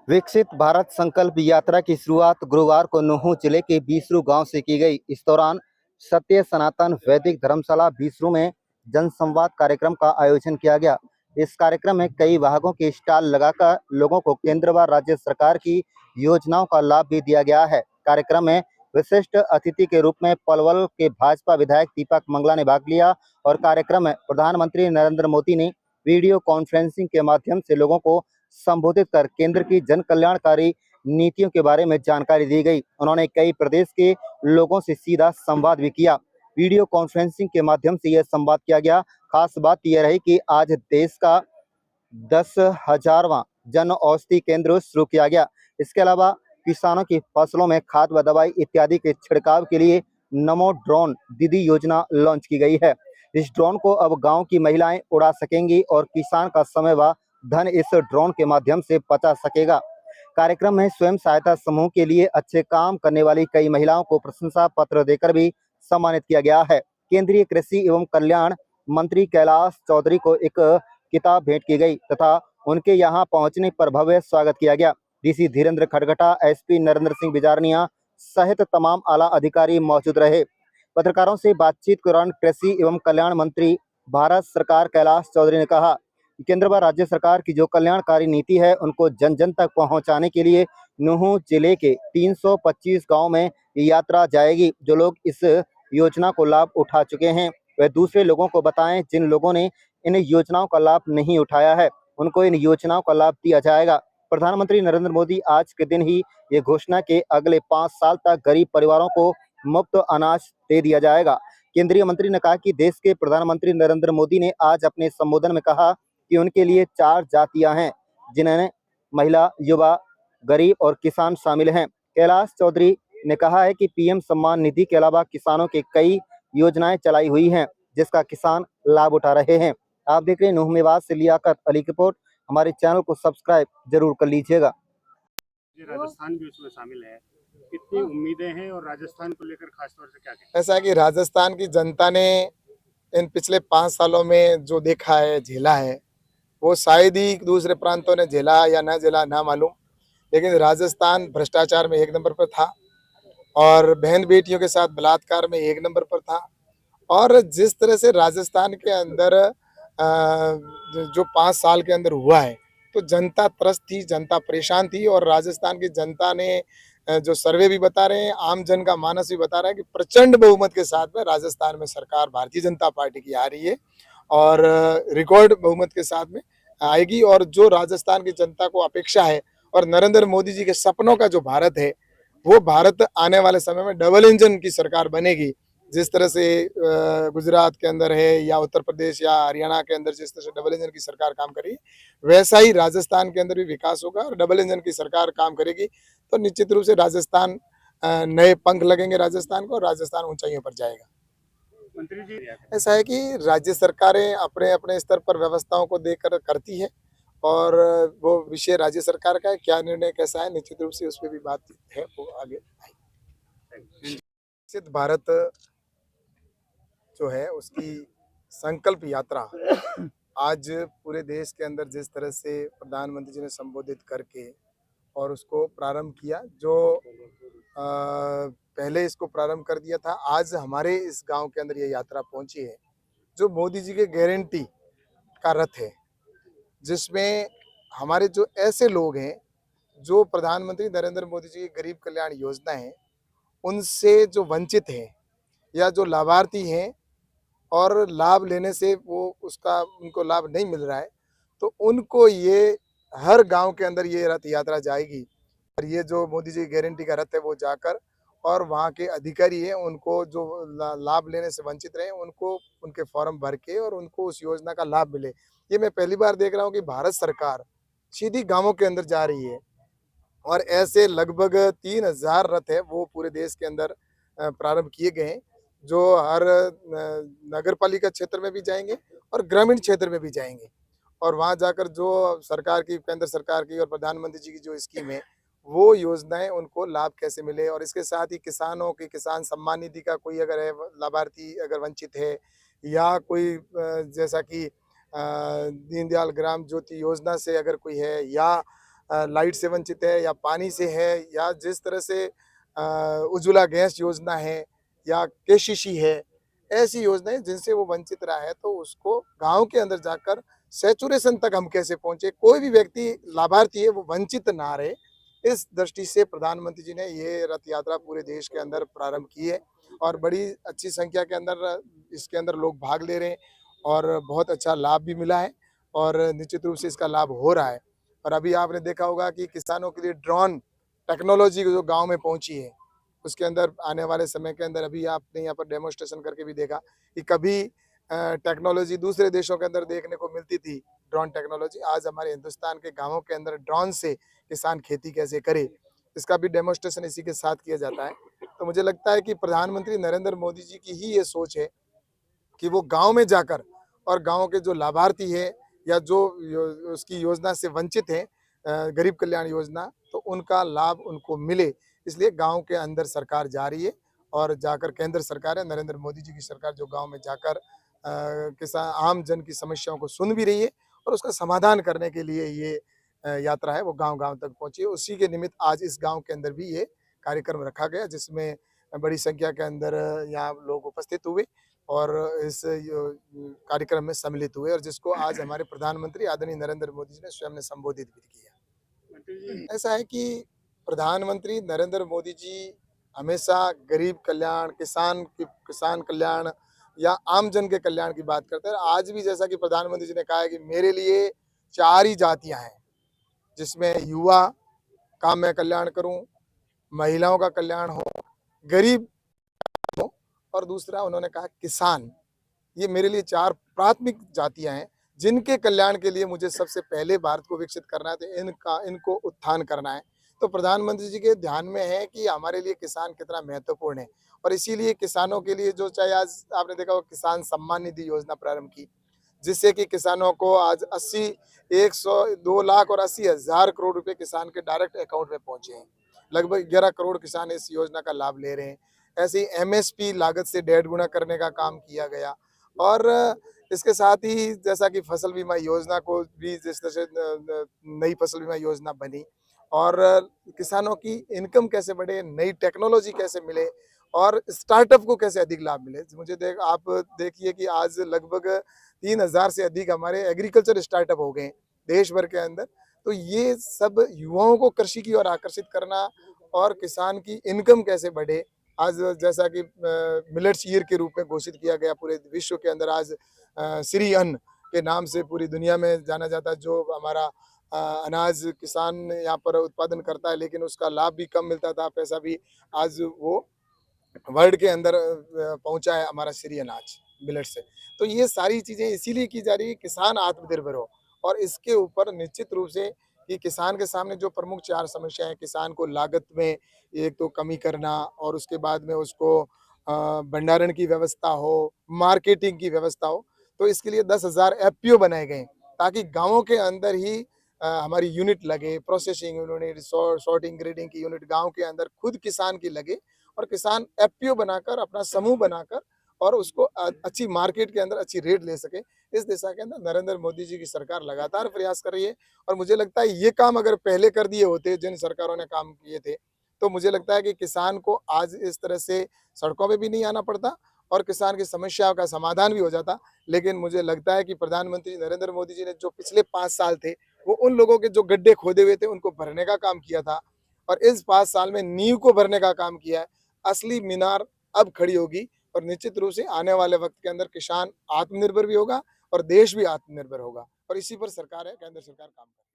विकसित भारत संकल्प यात्रा की शुरुआत गुरुवार को नूंह जिले के बीसरू गांव से की गई। इस दौरान सत्य सनातन वैदिक धर्मशाला बीसरू में जनसंवाद कार्यक्रम का आयोजन किया गया। इस कार्यक्रम में कई विभागों के स्टॉल लगाकर लोगों को केंद्र व राज्य सरकार की योजनाओं का लाभ भी दिया गया है। कार्यक्रम में विशिष्ट अतिथि के रूप में पलवल के भाजपा विधायक दीपक मंगला ने भाग लिया और कार्यक्रम में प्रधानमंत्री नरेंद्र मोदी ने वीडियो कॉन्फ्रेंसिंग के माध्यम से लोगों को संबोधित कर केंद्र की जन कल्याणकारी नीतियों के बारे में जानकारी दी गई। उन्होंने कई प्रदेश के लोगों से सीधा संवाद भी किया। वीडियो कॉन्फ्रेंसिंग के माध्यम से यह संवाद किया गया। खास बात यह रही कि आज देश का 10,000वां जन औषधि केंद्र शुरू किया गया। इसके अलावा किसानों की फसलों में खाद व दवाई इत्यादि के छिड़काव के लिए नमो ड्रोन दीदी योजना लॉन्च की गई है। इस ड्रोन को अब गांव की महिलाएं उड़ा सकेंगी और किसान का समय व धन इस ड्रोन के माध्यम से बचा सकेगा। कार्यक्रम में स्वयं सहायता समूह के लिए अच्छे काम करने वाली कई महिलाओं को प्रशंसा पत्र देकर भी सम्मानित किया गया है। केंद्रीय कृषि एवं कल्याण मंत्री कैलाश चौधरी को एक किताब भेंट की गई तथा उनके यहां पहुंचने पर भव्य स्वागत किया गया। डीसी धीरेन्द्र खडगटा, एसपी नरेंद्र सिंह बिजारनिया सहित तमाम आला अधिकारी मौजूद रहे। पत्रकारों से बातचीत के दौरान कृषि एवं कल्याण मंत्री भारत सरकार कैलाश चौधरी ने कहा कि केंद्र व राज्य सरकार की जो कल्याणकारी नीति है उनको जन जन तक पहुंचाने के लिए नूंह जिले के 325 गांव में यात्रा जाएगी। जो लोग इस योजना को लाभ उठा चुके हैं वह दूसरे लोगों को बताएं। जिन लोगों ने इन योजनाओं का लाभ नहीं उठाया है उनको इन योजनाओं का लाभ दिया जाएगा। प्रधानमंत्री नरेंद्र मोदी आज के दिन ही ये घोषणा के अगले 5 साल तक गरीब परिवारों को मुफ्त अनाज दे दिया जाएगा। केंद्रीय मंत्री ने कहा कि देश के प्रधानमंत्री नरेंद्र मोदी ने आज अपने संबोधन में कहा कि उनके लिए 4 जातियां हैं जिन्हें महिला, युवा, गरीब और किसान शामिल हैं। कैलाश चौधरी ने कहा है कि पीएम सम्मान निधि के अलावा किसानों के कई योजनाएं चलाई हुई हैं जिसका किसान लाभ उठा रहे हैं। आप देख रहे हैं नूंह मेवात से लियाकत अली की रिपोर्ट। हमारे चैनल को सब्सक्राइब जरूर कर लीजिएगा। राजस्थान भी उसमें शामिल है, कितनी उम्मीदें हैं और राजस्थान को लेकर खासतौर से क्या कहते हैं? ऐसा है कि राजस्थान की जनता ने इन पिछले 5 सालों में जो देखा है, झेला है, वो शायद ही दूसरे प्रांतों ने झेला या ना झेला ना मालूम, लेकिन राजस्थान भ्रष्टाचार में 1 नंबर पर था और बहन बेटियों के साथ बलात्कार में 1 नंबर पर था। और जिस तरह से राजस्थान के अंदर जो 5 साल के अंदर हुआ है, तो जनता त्रस्त थी, जनता परेशान थी और राजस्थान की जनता ने जो सर्वे भी बता रहे हैं, आम जन का मानस भी बता रहा है कि प्रचंड बहुमत के साथ में राजस्थान में सरकार भारतीय जनता पार्टी की आ रही है और रिकॉर्ड बहुमत के साथ में आएगी। और जो राजस्थान की जनता को अपेक्षा है और नरेंद्र मोदी जी के सपनों का जो भारत है, वो भारत आने वाले समय में डबल इंजन की सरकार बनेगी। जिस तरह से गुजरात के अंदर है या उत्तर प्रदेश या हरियाणा के अंदर जिस तरह से डबल इंजन की सरकार काम करी, वैसा ही राजस्थान के अंदर भी विकास होगा और डबल इंजन की सरकार काम करेगी तो निश्चित रूप से राजस्थान नए पंख लगेंगे राजस्थान को और राजस्थान ऊंचाइयों पर जाएगा। मंत्री जी, ऐसा है कि राज्य सरकारें अपने अपने स्तर पर व्यवस्थाओं को देकर करती है और वो विषय राज्य सरकार का है, क्या निर्णय कैसा है निश्चित रूप से उस पर भी बात है, वो आगे विकसित भारत जो है उसकी संकल्प यात्रा आज पूरे देश के अंदर जिस तरह से प्रधानमंत्री जी ने संबोधित करके और उसको प्रारंभ किया, जो पहले इसको प्रारंभ कर दिया था, आज हमारे इस गांव के अंदर ये यात्रा पहुंची है, जो मोदी जी के गारंटी का रथ है, जिसमें हमारे जो ऐसे लोग हैं जो प्रधानमंत्री नरेंद्र मोदी जी की गरीब कल्याण योजना है उनसे जो वंचित हैं या जो लाभार्थी हैं और लाभ लेने से वो उसका उनको लाभ नहीं मिल रहा है, तो उनको ये हर गांव के अंदर ये रथ यात्रा जाएगी और ये जो मोदी जी की गारंटी का रथ है वो जाकर और वहाँ के अधिकारी हैं उनको जो लाभ लेने से वंचित रहे उनको उनके फॉर्म भर के और उनको उस योजना का लाभ मिले। ये मैं पहली बार देख रहा हूँ कि भारत सरकार सीधी गाँवों के अंदर जा रही है और ऐसे लगभग 3,000 रथ है वो पूरे देश के अंदर प्रारंभ किए गए हैं, जो हर नगर पालिका क्षेत्र में भी जाएंगे और ग्रामीण क्षेत्र में भी जाएंगे और वहां जाकर जो सरकार की, केंद्र सरकार की और प्रधानमंत्री जी की जो स्कीम है वो योजनाएं उनको लाभ कैसे मिले। और इसके साथ ही किसानों की किसान सम्मान निधि का कोई अगर है लाभार्थी अगर वंचित है या कोई जैसा कि दीनदयाल ग्राम ज्योति योजना से अगर कोई है या लाइट से वंचित है या पानी से है या जिस तरह से उज्ज्वला गैस योजना है या केसीसी है, ऐसी योजनाएं जिनसे वो वंचित रहा है, तो उसको गांव के अंदर जाकर सैचुरेशन तक हम कैसे पहुंचे, कोई भी व्यक्ति लाभार्थी है वो वंचित ना रहे, इस दृष्टि से प्रधानमंत्री जी ने ये रथ यात्रा पूरे देश के अंदर प्रारंभ की है और बड़ी अच्छी संख्या के अंदर इसके अंदर लोग भाग ले रहे हैं और बहुत अच्छा लाभ भी मिला है और निश्चित रूप से इसका लाभ हो रहा है। और अभी आपने देखा होगा कि किसानों के लिए ड्रोन टेक्नोलॉजी जो गांव में पहुंची है, उसके अंदर आने वाले समय के अंदर अभी आपने यहाँ पर डेमोन्स्ट्रेशन करके भी देखा कि कभी टेक्नोलॉजी दूसरे देशों के अंदर देखने को मिलती थी, ड्रोन टेक्नोलॉजी, आज हमारे हिंदुस्तान के गांवों के अंदर ड्रोन से किसान खेती कैसे करे, इसका भी डेमोन्स्ट्रेशन इसी के साथ किया जाता है। तो मुझे लगता है कि प्रधानमंत्री नरेंद्र मोदी जी की ही ये सोच है कि वो गांव में जाकर और गांव के जो लाभार्थी है या जो उसकी योजना से वंचित है, गरीब कल्याण योजना, तो उनका लाभ उनको मिले, इसलिए गांव के अंदर सरकार जा रही है और जाकर केंद्र सरकार है, नरेंद्र मोदी जी की सरकार जो गांव में जाकर किसान आम जन की समस्याओं को सुन भी रही है और उसका समाधान करने के लिए ये यात्रा है वो गांव-गांव तक पहुंची है। उसी के निमित्त आज इस गांव के अंदर भी ये कार्यक्रम रखा गया, जिसमें बड़ी संख्या के अंदर यहाँ लोग उपस्थित हुए और इस कार्यक्रम में सम्मिलित हुए और जिसको आज हमारे प्रधानमंत्री आदरणीय नरेंद्र मोदी जी ने स्वयं ने संबोधित भी किया। ऐसा है कि प्रधानमंत्री नरेंद्र मोदी जी हमेशा गरीब कल्याण, किसान कल्याण या आम जन के कल्याण की बात करते हैं। आज भी जैसा कि प्रधानमंत्री जी ने कहा है कि मेरे लिए 4 ही जातियां हैं, जिसमें युवा का मैं कल्याण करूं, महिलाओं का कल्याण हो, गरीब हो और दूसरा उन्होंने कहा किसान। ये मेरे लिए 4 प्राथमिक जातियां हैं जिनके कल्याण के लिए मुझे सबसे पहले भारत को विकसित करना है, तो इनको उत्थान करना है। तो प्रधानमंत्री जी के ध्यान में है कि हमारे लिए किसान कितना महत्वपूर्ण है और इसीलिए किसानों के लिए जो चाहे आज आपने देखा होगा किसान सम्मान निधि योजना प्रारंभ की, जिससे कि किसानों को आज 2 लाख और 80,000 करोड़ रुपए किसान के डायरेक्ट अकाउंट में पहुंचे हैं। लगभग 11 करोड़ किसान इस योजना का लाभ ले रहे हैं। ऐसे ही एमएसपी लागत से 1.5 गुना करने का काम किया गया और इसके साथ ही जैसा कि फसल बीमा योजना को भी जिस तरह से नई फसल बीमा योजना बनी और किसानों की इनकम कैसे बढ़े, नई टेक्नोलॉजी कैसे मिले और स्टार्टअप को कैसे अधिक लाभ मिले। मुझे आप देखिए कि आज लगभग 3,000 से अधिक हमारे एग्रीकल्चर स्टार्टअप हो गए देश भर के अंदर। तो ये सब युवाओं को कृषि की ओर आकर्षित करना और किसान की इनकम कैसे बढ़े, आज जैसा कि मिलेट्स ईयर के रूप में घोषित किया गया पूरे विश्व के अंदर, आज श्री अन्न के नाम से पूरी दुनिया में जाना जाता है। जो हमारा अनाज किसान यहाँ पर उत्पादन करता है लेकिन उसका लाभ भी कम मिलता था, पैसा भी, आज वो वर्ल्ड के अंदर पहुंचा है हमारा श्री अनाज मिलेट से। तो ये सारी चीज़ें इसीलिए की जा रही है किसान आत्मनिर्भर हो और इसके ऊपर निश्चित रूप से कि किसान के सामने जो प्रमुख 4 समस्या है, किसान को लागत में एक तो कमी करना और उसके बाद में उसको भंडारण की व्यवस्था हो, मार्केटिंग की व्यवस्था हो, तो इसके लिए 10,000 एफपीओ बनाए गए ताकि गाँवों के अंदर ही हमारी यूनिट लगे, प्रोसेसिंग यूनिट, सॉर्टिंग ग्रेडिंग की यूनिट गाँव के अंदर खुद किसान की लगे और किसान एफपीओ बनाकर अपना समूह बनाकर और उसको अच्छी मार्केट के अंदर अच्छी रेट ले सके। इस दिशा के अंदर नरेंद्र मोदी जी की सरकार लगातार प्रयास कर रही है और मुझे लगता है ये काम अगर पहले कर दिए होते, जिन सरकारों ने काम किए थे, तो मुझे लगता है कि किसान को आज इस तरह से सड़कों पे भी नहीं आना पड़ता और किसान की समस्याओं का समाधान भी हो जाता। लेकिन मुझे लगता है कि प्रधानमंत्री नरेंद्र मोदी जी ने जो पिछले 5 साल थे, वो उन लोगों के जो गड्ढे खोदे हुए थे उनको भरने का काम किया था और इस 5 साल में नींव को भरने का काम किया है। असली मीनार अब खड़ी होगी और निश्चित रूप से आने वाले वक्त के अंदर किसान आत्मनिर्भर भी होगा और देश भी आत्मनिर्भर होगा और इसी पर सरकार है, केंद्र सरकार काम कर रही है।